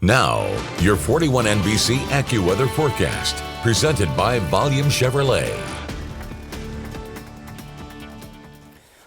Now, your 41 NBC AccuWeather forecast, presented by Volume Chevrolet.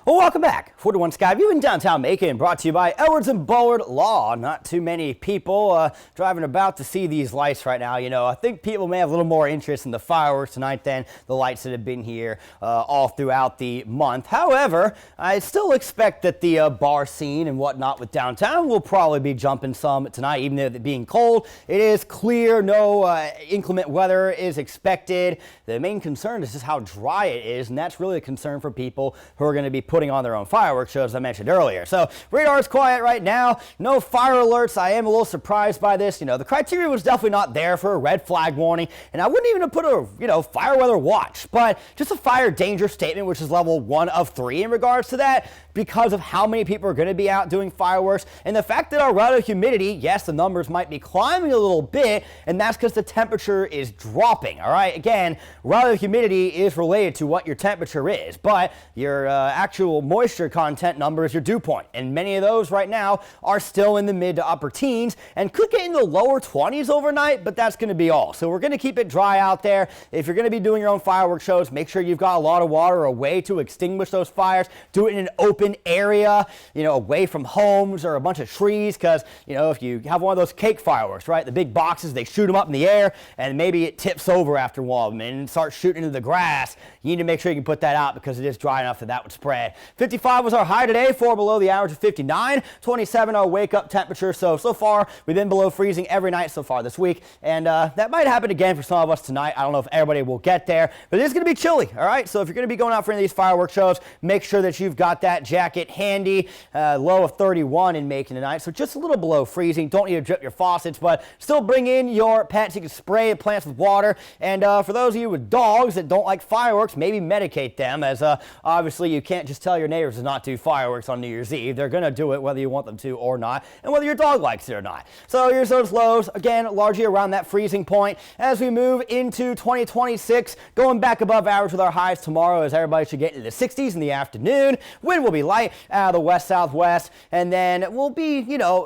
Well, welcome back. 41 Skyview in downtown Macon, brought to you by Edwards and Bullard Law. Not too many people driving about to see these lights right now. You know, I think people may have a little more interest in the fireworks tonight than the lights that have been here all throughout the month. However, I still expect that the bar scene and whatnot with downtown will probably be jumping some tonight, even though it being cold. It is clear, no inclement weather is expected. The main concern is just how dry it is, and that's really a concern for people who are going to be putting on their own fireworks shows, as I mentioned earlier. So radar is quiet right now. No fire alerts. I am a little surprised by this. You know, the criteria was definitely not there for a red flag warning, and I wouldn't even have put a fire weather watch, but just a fire danger statement, which is level 1 of 3 in regards to that, because of how many people are going to be out doing fireworks, and the fact that our relative humidity, yes, the numbers might be climbing a little bit, and that's because the temperature is dropping. All right, again, relative humidity is related to what your temperature is, but your actual moisture content number is your dew point, and many of those right now are still in the mid to upper teens and could get into the lower 20s overnight, but that's going to be all. So we're going to keep it dry out there. If you're going to be doing your own fireworks shows, make sure you've got a lot of water or a way to extinguish those fires. Do it in an open area, away from homes or a bunch of trees, because if you have one of those cake fireworks, right, the big boxes, they shoot them up in the air and maybe it tips over after one of them and starts shooting into the grass. You need to make sure you can put that out because it is dry enough that would spread. 55 was our high today, 4 below the average of 59. 27 our wake up temperature. So far we've been below freezing every night so far this week, and that might happen again for some of us tonight. I don't know if everybody will get there, but it is going to be chilly. All right, so if you're going to be going out for any of these fireworks shows, make sure that you've got that jacket handy. Low of 31 in Macon tonight, so just a little below freezing. Don't need to drip your faucets, but still bring in your pets. You can spray plants with water, and for those of you with dogs that don't like fireworks, maybe medicate them, as obviously you can't just tell your neighbors to not do fireworks on New Year's Eve. They're going to do it whether you want them to or not, and whether your dog likes it or not. So here's those lows, again, largely around that freezing point. As we move into 2026, going back above average with our highs tomorrow, as everybody should get into the 60s in the afternoon. Wind will be light out of the west-southwest, and then we'll be,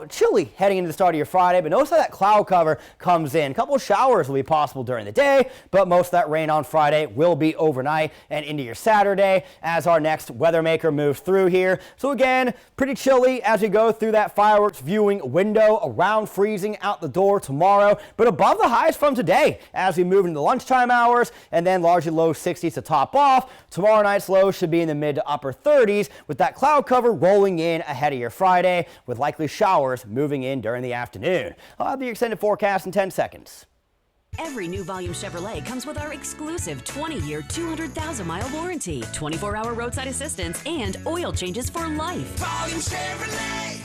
chilly heading into the start of your Friday, but notice how that cloud cover comes in. A couple of showers will be possible during the day, but most of that rain on Friday will be overnight and into your Saturday as our next weather maker moves through here. So again, pretty chilly as we go through that fireworks viewing window, around freezing out the door tomorrow, but above the highs from today as we move into the lunchtime hours, and then largely low 60s to top off. Tomorrow night's low should be in the mid to upper 30s with that cloud cover rolling in ahead of your Friday, with likely showers moving in during the afternoon. I'll have the extended forecast in 10 seconds. Every new Volume Chevrolet comes with our exclusive 20-year, 200,000-mile warranty, 24-hour roadside assistance, and oil changes for life. Volume Chevrolet.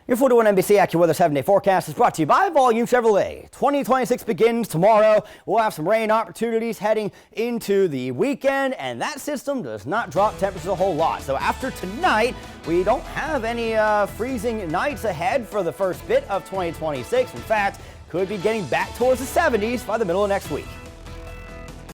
Your 41 NBC AccuWeather 7-day forecast is brought to you by Volume Chevrolet. 2026 begins tomorrow. We'll have some rain opportunities heading into the weekend, and that system does not drop temperatures a whole lot. So after tonight, we don't have any freezing nights ahead for the first bit of 2026. In fact, could be getting back towards the 70s by the middle of next week.